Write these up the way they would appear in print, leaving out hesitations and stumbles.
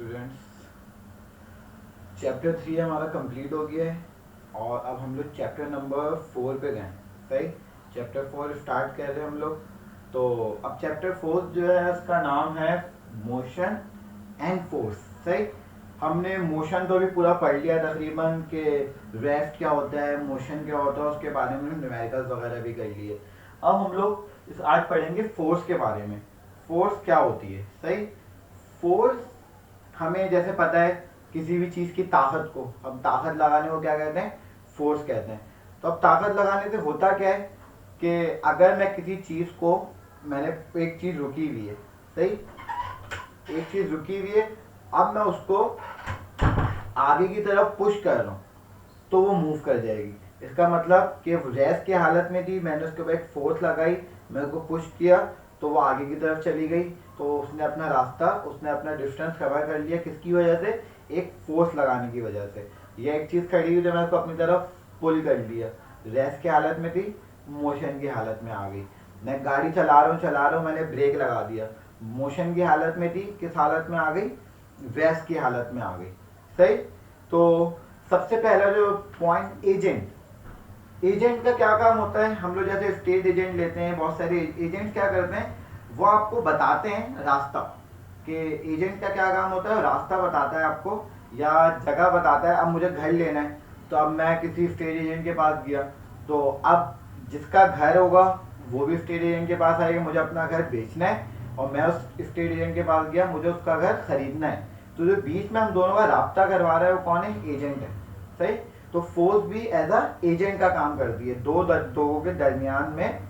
Students, chapter 3 हमारा complete हो गया है और अब हम लोग चैप्टर नंबर 4 पे गए। सही, चैप्टर 4 स्टार्ट कर रहे हैं हम लोग। तो अब चैप्टर 4 जो है उसका नाम है मोशन एंड फोर्स। सही, हमने मोशन तो भी पूरा पढ़ लिया तकरीबन कि रेस्ट क्या होता है, मोशन क्या होता है, उसके बारे में न्यूमेरिकल्स वगैरह भी कर लिए। अब हम लोग आज पढ़ेंगे फोर्स के बारे में। फोर्स क्या होती है। सही, फोर्स हमें जैसे पता है किसी भी चीज की ताकत को, हम ताकत लगाने को क्या कहते हैं, फोर्स कहते हैं। तो अब ताकत लगाने से होता क्या है कि अगर मैं किसी चीज को, मैंने एक चीज रुकी हुई है, सही, एक चीज रुकी हुई है, अब मैं उसको आगे की तरफ पुश कर रहा हूँ तो वो मूव कर जाएगी। इसका मतलब कि रेस्ट की हालत में थी, मैंने उसके ऊपर एक फोर्स लगाई, मैं उसको पुश किया तो वो आगे की तरफ चली गई। तो उसने अपना रास्ता, उसने अपना डिस्टेंस कवर कर लिया, किसकी वजह से, एक फोर्स लगाने की वजह से। ये एक चीज खड़ी हुई तो मैं उसको अपनी तरफ पुल कर लिया, रेस्ट की हालत में थी, मोशन की हालत में आ गई। मैं गाड़ी चला रहा हूँ, मैंने ब्रेक लगा दिया, मोशन की हालत में थी, किस हालत में आ गई, रेस्ट की हालत में आ गई। सही, तो सबसे पहला जो पॉइंट, एजेंट। एजेंट का क्या काम होता है, हम लोग जैसे स्टेट एजेंट लेते हैं, बहुत सारे एजेंट्स क्या करते हैं, वो आपको बताते हैं रास्ता। कि एजेंट का क्या काम होता है, रास्ता बताता है आपको या जगह बताता है। अब मुझे घर लेना है तो अब मैं किसी स्टेट एजेंट के पास गया, तो अब जिसका घर होगा वो भी स्टेट एजेंट के पास आएगा, मुझे अपना घर बेचना है, और मैं उस स्टेट एजेंट के पास गया, मुझे उसका घर खरीदना है। तो जो बीच में हम दोनों का राब्ता करवा रहा है वो कौन है, एजेंट है। सही, तो फोर्स भी एज अ एजेंट का काम करती है दो लोगों के दरमियान में।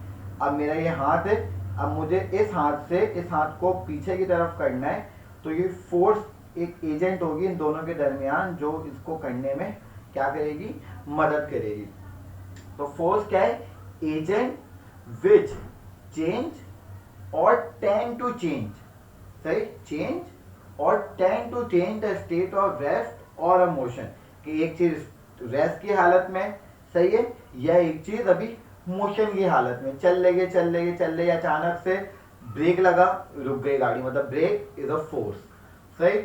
अब मेरा ये हाथ है, अब मुझे इस हाथ से इस हाथ को पीछे की तरफ करना है, तो ये फोर्स एक एजेंट होगी इन दोनों के दरमियान, जो इसको करने में क्या करेगी, मदद करेगी। तो फोर्स क्या है, एजेंट विच चेंज और टेंड टू चेंज। सही, चेंज और tend to change the state of rest और अ मोशन, कि एक चीज रेस्ट की हालत में, सही है, या एक चीज अभी मोशन की हालत में चल रही, अचानक से ब्रेक लगा, रुक गई गाड़ी, मतलब ब्रेक इज अ फोर्स। सही,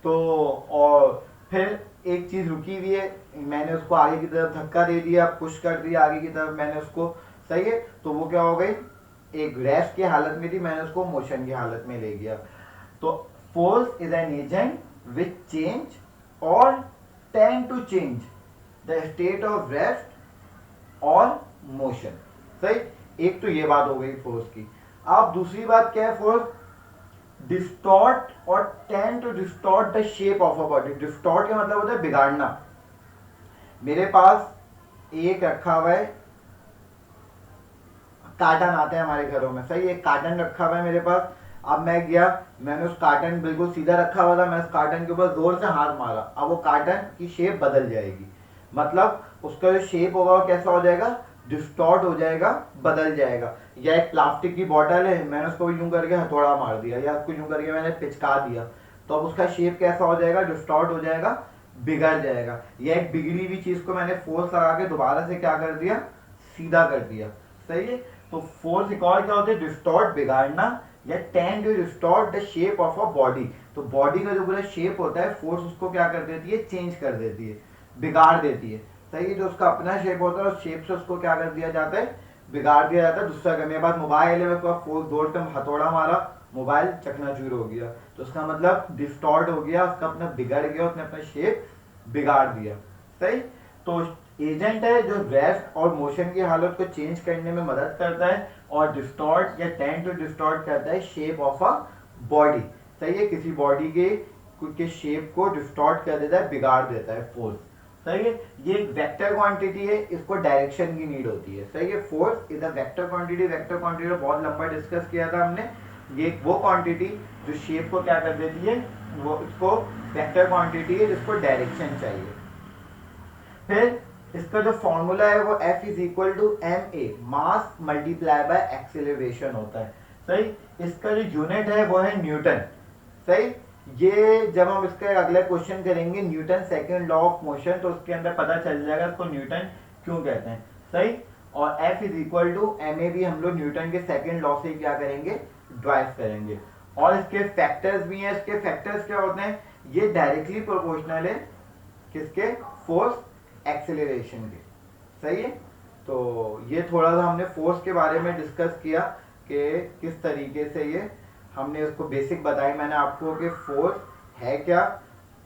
तो और फिर एक चीज रुकी हुई है, मैंने उसको आगे की तरफ धक्का दे दिया, पुश कर दिया आगे की तरफ मैंने उसको, सही है, तो वो क्या हो गई, एक रेस्ट की हालत में थी, मैंने उसको मोशन की हालत में ले गया। तो force is an agent which change और tend to change the state of rest और मोशन। सही, एक तो ये बात हो गई फोर्स की। अब दूसरी बात क्या है, फोर्स डिस्टॉर्ट और tend to distort the shape of a body. Distort का मतलब होता है बिगाड़ना। मेरे पास एक रखा हुआ है, कार्टन आते हैं हमारे घरों में, सही, एक कार्टन रखा हुआ है मेरे पास। अब मैं गया, मैंने उस कार्टन बिल्कुल सीधा रखा हुआ था, मैं उस कार्टन के ऊपर जोर से हाथ मारा, अब वो कार्टन की शेप बदल जाएगी। मतलब उसका जो शेप होगा वो कैसा हो जाएगा, डिस्टॉर्ट हो जाएगा, बदल जाएगा। या एक प्लास्टिक की बॉटल है, मैंने उसको यूं करके हथौड़ा मार दिया या उसको यूं करके मैंने पिचका दिया, तो अब उसका शेप कैसा हो जाएगा, डिस्टॉर्ट हो जाएगा, बिगड़ जाएगा। या एक बिगड़ी हुई चीज को मैंने फोर्स लगा के दोबारा से क्या कर दिया, सीधा कर दिया। सही है, तो फोर्स एक और क्या होता है, डिस्टॉर्ट, बिगाड़ना, या tend to distort the shape of a body. तो बॉडी का जो पूरा शेप होता है, फोर्स उसको क्या कर देती है, चेंज कर देती है, बिगाड़ देती है। सही है, जो उसका अपना शेप होता है उस शेप से उसको क्या कर दिया जाता है, बिगाड़ दिया जाता है। दूसरा अगर मेरे पास मोबाइल है, मैं उसका फोर्स जोर से हथौड़ा मारा, मोबाइल चकनाचूर हो गया, तो उसका मतलब डिस्टॉर्ट हो गया, उसका अपना बिगड़ गया, उसने अपना शेप बिगाड़ दिया। सही, तो एजेंट है जो रेस्ट और मोशन की हालत को चेंज करने में मदद करता है, और डिस्टॉर्ट या टेंड टू डिस्टॉर्ट करता है शेप ऑफ अ बॉडी। सही है, किसी बॉडी के शेप को डिस्टॉर्ट कर देता है, बिगाड़ देता है फोर्स। सही है, ये एक वेक्टर क्वांटिटी है, इसको डायरेक्शन की नीड होती है। सही है, force is a vector quantity. Vector quantity बहुत लंबा डिस्कस किया था हमने। ये वो क्वांटिटी जो शेप को क्या कर देती है, वो इसको वेक्टर क्वांटिटी है जिसको डायरेक्शन चाहिए। फिर इसका जो फॉर्मूला है वो F is equal to M A, mass multiply by acceleration होता है। सही, इसका जो यूनिट है वो है न्यूटन। सही, ये जब हम इसका अगला क्वेश्चन करेंगे, Newton second law of motion, तो उसके अंदर पता चल जाएगा इसको न्यूटन क्यों कहते हैं। सही, और F is equal to M A भी हम लोग न्यूटन के सेकंड लॉ से क्या करेंगे, ड्राइव करेंगे। और इसके फैक्टर्स भी हैं। इसके फैक्टर्स क्या होते हैं, ये डायरेक्टली प्रोपोर्शनल है किसके, फोर्स एक्सेलरेशन के। सही है। तो ये थोड़ा सा हमने फोर्स के बारे में डिस्कस किया कि किस तरीके से ये हमने उसको बेसिक बताई मैंने आपको कि फोर्स है क्या,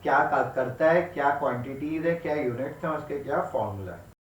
क्या करता है, क्या क्वांटिटीज है, क्या यूनिट्स हैं, उसके क्या फॉर्मूला है।